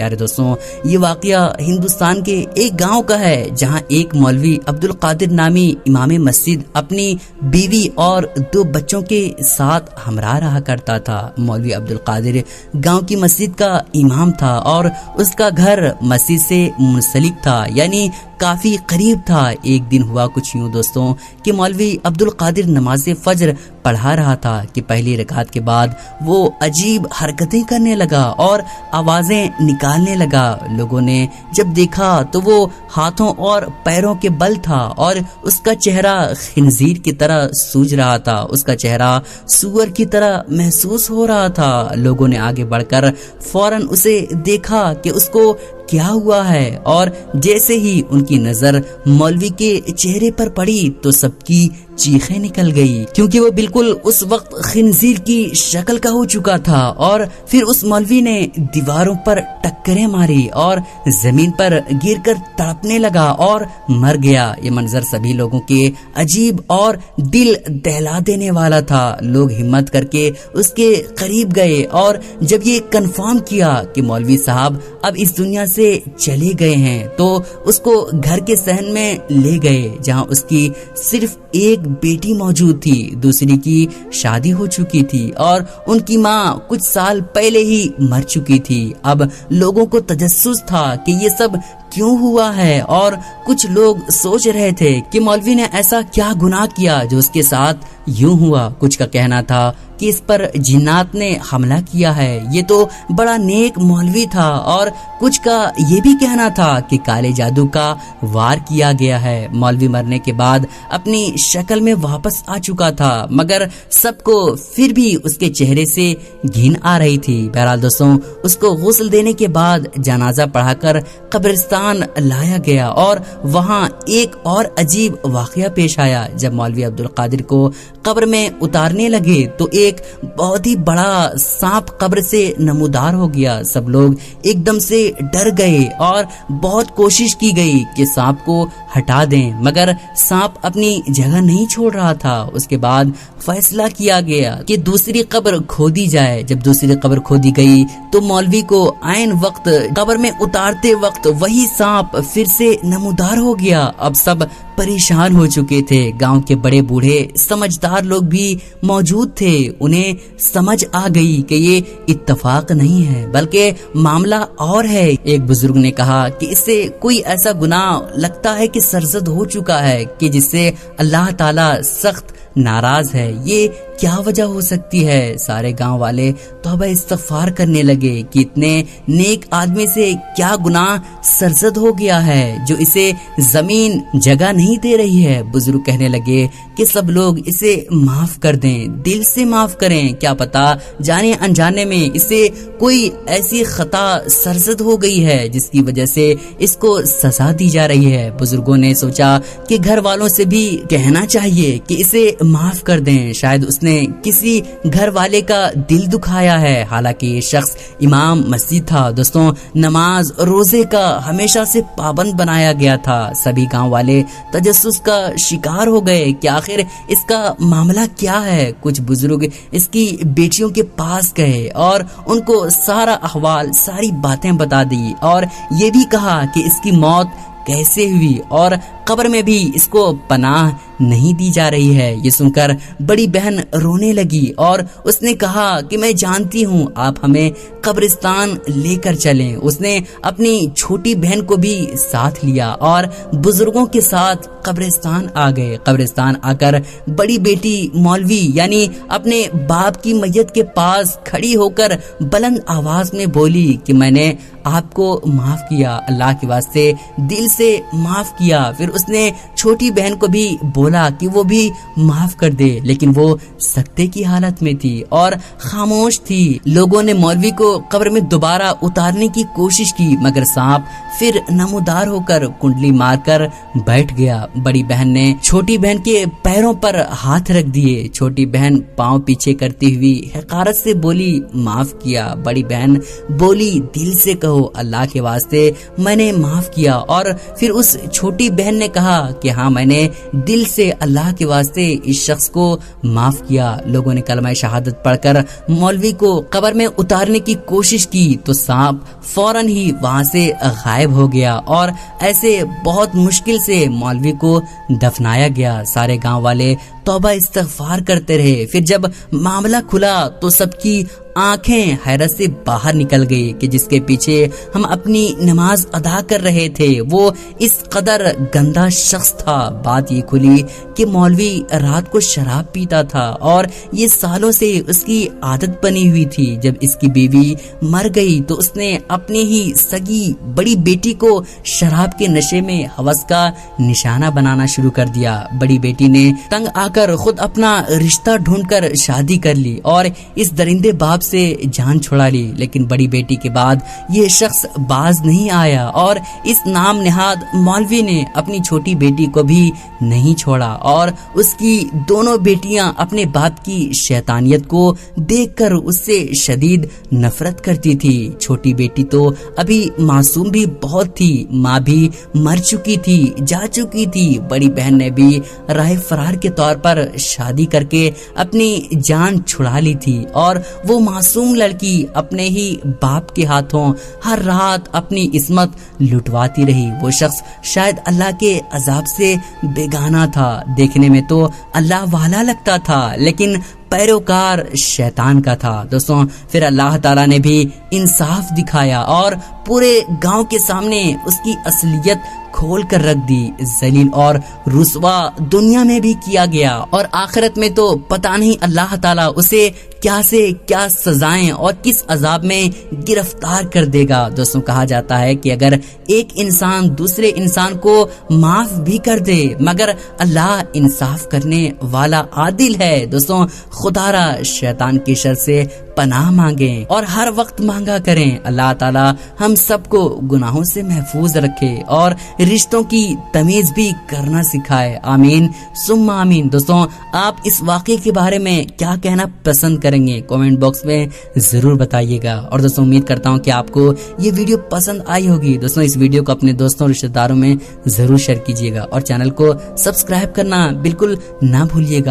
پیارے دوستوں، یہ واقعہ ہندوستان کے ایک گاؤں کا ہے جہاں ایک مولوی عبد القادر نامی امام مسجد اپنی بیوی اور 2 بچوں کے ساتھ ہمراہ رہا کرتا تھا۔ مولوی عبد القادر گاؤں کی مسجد کا امام تھا اور اس کا گھر مسجد سے منسلک تھا، یعنی کافی قریب تھا۔ ایک دن ہوا کچھ یوں دوستوں کہ مولوی عبد القادر نماز فجر پڑھا رہا تھا کہ پہلی رکعت کے بعد وہ عجیب حرکتیں کرنے لگا اور آوازیں نکالنے لگا۔ لوگوں نے جب دیکھا تو وہ ہاتھوں اور پیروں کے بل تھا اور اس کا چہرہ خنزیر کی طرح سوج رہا تھا، اس کا چہرہ سور کی طرح محسوس ہو رہا تھا۔ لوگوں نے آگے بڑھ کر فوراً اسے دیکھا کہ اس کو کیا ہوا ہے، اور جیسے ہی ان کی نظر مولوی کے چہرے پر پڑی تو سب کی چیخیں نکل گئی، کیونکہ وہ بالکل اس وقت خنزیر کی شکل کا ہو چکا تھا۔ اور پھر اس مولوی نے دیواروں پر ٹکریں ماری اور زمین پر گر کر تڑپنے لگا اور مر گیا۔ یہ منظر سبھی لوگوں کے عجیب اور دل دہلا دینے والا تھا۔ لوگ ہمت کر کے اس کے قریب گئے اور جب یہ کنفرم کیا کہ مولوی صاحب اب اس دنیا سے چلے گئے ہیں تو اس کو گھر کے صحن میں لے گئے، جہاں اس کی صرف ایک بیٹی موجود تھی، دوسری کی شادی ہو چکی تھی اور ان کی ماں کچھ سال پہلے ہی مر چکی تھی۔ اب لوگوں کو تجسس تھا کہ یہ سب کیوں ہوا ہے، اور کچھ لوگ سوچ رہے تھے کہ مولوی نے ایسا کیا گناہ کیا جو اس کے ساتھ یوں ہوا۔ کچھ کا کہنا تھا کہ اس پر جنات نے حملہ کیا ہے، یہ تو بڑا نیک مولوی تھا، اور کچھ کا یہ بھی کہنا تھا کہ کالے جادو کا وار کیا گیا ہے۔ مولوی مرنے کے بعد اپنی شکل میں واپس آ چکا تھا، مگر سب کو پھر بھی اس کے چہرے سے گھن آ رہی تھی۔ بہرحال دوستوں، اس کو غسل دینے کے بعد جنازہ پڑھا کر قبرستان لایا گیا، اور وہاں ایک اور عجیب واقعہ پیش آیا۔ جب مولوی عبد القادر کو قبر میں اتارنے لگے تو ایک بہت ہی بڑا سانپ قبر سے نمودار ہو گیا۔ سب لوگ ایک دم سے ڈر گئے اور بہت کوشش کی گئی کہ سانپ کو ہٹا دیں، مگر سانپ اپنی جگہ نہیں چھوڑ رہا تھا۔ اس کے بعد فیصلہ کیا گیا کہ دوسری قبر کھودی جائے۔ جب دوسری قبر کھودی گئی تو مولوی کو عین وقت قبر میں اتارتے وقت وہی سانپ پھر سے نمودار ہو گیا۔ اب سب پریشان ہو چکے تھے۔ گاؤں کے بڑے بوڑھے سمجھدار لوگ بھی موجود تھے۔ انہیں سمجھ آ گئی کہ یہ اتفاق نہیں ہے بلکہ معاملہ اور ہے۔ ایک بزرگ نے کہا کہ اس سے کوئی ایسا گناہ لگتا ہے کہ سرزد ہو چکا ہے کہ جس سے اللہ تعالی سخت ناراض ہے۔ یہ کیا وجہ ہو سکتی ہے؟ سارے گاؤں والے توبہ استغفار کرنے لگے کہ اتنے نیک آدمی سے کیا گناہ سرزد ہو گیا ہے جو اسے زمین جگہ نہیں دے رہی ہے۔ بزرگ کہنے لگے کہ سب لوگ اسے معاف کر دیں، دل سے معاف کریں، کیا پتا جانے انجانے میں اسے کوئی ایسی خطا سرزد ہو گئی ہے جس کی وجہ سے اس کو سزا دی جا رہی ہے۔ بزرگوں نے سوچا کہ گھر والوں سے بھی کہنا چاہیے کہ اسے معاف کر دیں، شاید اس نے کسی گھر والے کا دل دکھایا ہے۔ حالانکہ یہ شخص امام مسجد تھا۔ دوستوں، نماز روزے کا ہمیشہ سے پابند بنایا گیا تھا۔ سبھی گاؤں والے تجسس کا شکار ہو گئے کہ آخر اس کا معاملہ کیا ہے۔ کچھ بزرگ اس کی بیٹیوں کے پاس گئے اور ان کو سارا احوال، ساری باتیں بتا دی، اور یہ بھی کہا کہ اس کی موت کیسے ہوئی اور قبر میں بھی اس کو پناہ نہیں دی جا رہی ہے۔ یہ سن کر بڑی بہن رونے لگی اور اس نے کہا کہ میں جانتی ہوں، آپ ہمیں قبرستان لے کر چلیں۔ اس نے اپنی چھوٹی بہن کو بھی ساتھ لیا اور بزرگوں کے ساتھ قبرستان آ گئے۔ قبرستان آ کر بڑی بیٹی مولوی یعنی اپنے باپ کی میت کے پاس کھڑی ہو کر بلند آواز میں بولی کہ میں نے آپ کو معاف کیا، اللہ کے واسطے دل سے معاف کیا۔ پھر اس نے چھوٹی بہن کو بھی بولا کہ وہ بھی معاف کر دے، لیکن وہ سکتے کی حالت میں تھی اور خاموش تھی۔ لوگوں نے مولوی کو قبر میں دوبارہ اتارنے کی کوشش کی، مگر سانپ پھر نمودار ہو کر کنڈلی مار کر بیٹھ گیا۔ بڑی بہن نے چھوٹی بہن کے پیروں پر ہاتھ رکھ دیے۔ چھوٹی بہن پاؤں پیچھے کرتی ہوئی حقارت سے بولی معاف کیا۔ بڑی بہن بولی دل سے کہو اللہ کے واسطے میں نے معاف کیا۔ اور پھر اس چھوٹی بہن نے کہا کہ کہ ہاں میں نے دل سے اللہ کے واسطے اس شخص کو معاف کیا۔ لوگوں نے کلمہ شہادت پڑھ کر مولوی کو قبر میں اتارنے کی کوشش کی تو سانپ فوراً ہی وہاں سے غائب ہو گیا اور ایسے بہت مشکل سے مولوی کو دفنایا گیا۔ سارے گاؤں والے توبہ استغفار کرتے رہے۔ پھر جب معاملہ کھلا تو سب کی آنکھیں حیرت سے باہر نکل گئی کہ جس کے پیچھے ہم اپنی نماز ادا کر رہے تھے وہ اس قدر گندا شخص تھا۔ بات یہ کھلی کہ مولوی رات کو شراب پیتا تھا اور یہ سالوں سے اس کی عادت بنی ہوئی تھی۔ جب اس کی بیوی مر گئی تو اس نے اپنی ہی سگی بڑی بیٹی کو شراب کے نشے میں ہوس کا نشانہ بنانا شروع کر دیا۔ بڑی بیٹی نے تنگ آ کر خود اپنا رشتہ ڈھونڈ کر شادی کر لی اور اس درندے باپ سے جان چھڑا لی، لیکن بڑی بیٹی کے بعد یہ شخص باز نہیں آیا اور اس نام نہاد مولوی نے اپنی چھوٹی بیٹی کو بھی نہیں چھوڑا اور اس کی دونوں بیٹیاں اپنے باپ کی شیطانیت کو دیکھ کر اس سے شدید نفرت کرتی تھی۔ چھوٹی بیٹی تو ابھی معصوم بھی بہت تھی، ماں بھی مر چکی تھی، جا چکی تھی۔ بڑی بہن نے بھی راہ فرار کے طور پر شادی کر کے اپنی جان چھڑا لی تھی اور وہ معصوم لڑکی اپنے ہی باپ کے ہاتھوں ہر رات اپنی عصمت لٹواتی رہی۔ وہ شخص شاید اللہ کے عذاب سے بیگانہ تھا، دیکھنے میں تو اللہ والا لگتا تھا لیکن پیروکار شیطان کا تھا۔ دوستوں پھر اللہ تعالیٰ نے بھی انصاف دکھایا اور پورے گاؤں کے سامنے اس کی اصلیت کھول کر رکھ دی۔ ذلیل اور رسوا دنیا میں بھی کیا گیا اور آخرت میں تو پتہ نہیں اللہ تعالیٰ اسے کیا سے کیا سزائیں اور کس عذاب میں گرفتار کر دے گا۔ دوستوں کہا جاتا ہے کہ اگر ایک انسان دوسرے انسان کو معاف بھی کر دے مگر اللہ انصاف کرنے والا عادل ہے۔ دوستوں خدا را شیطان کی شر سے پناہ مانگیں اور ہر وقت مانگا کریں۔ اللہ تعالیٰ ہم سب کو گناہوں سے محفوظ رکھے اور رشتوں کی تمیز بھی کرنا سکھائے، آمین ثم آمین۔ دوستوں آپ اس واقعے کے بارے میں کیا کہنا پسند کریں گے کامنٹ باکس میں ضرور بتائیے گا۔ اور دوستوں امید کرتا ہوں کہ آپ کو یہ ویڈیو پسند آئی ہوگی۔ دوستوں اس ویڈیو کو اپنے دوستوں اور رشتہ داروں میں ضرور شیئر کیجیے گا اور چینل کو سبسکرائب کرنا بالکل نہ بھولیے گا۔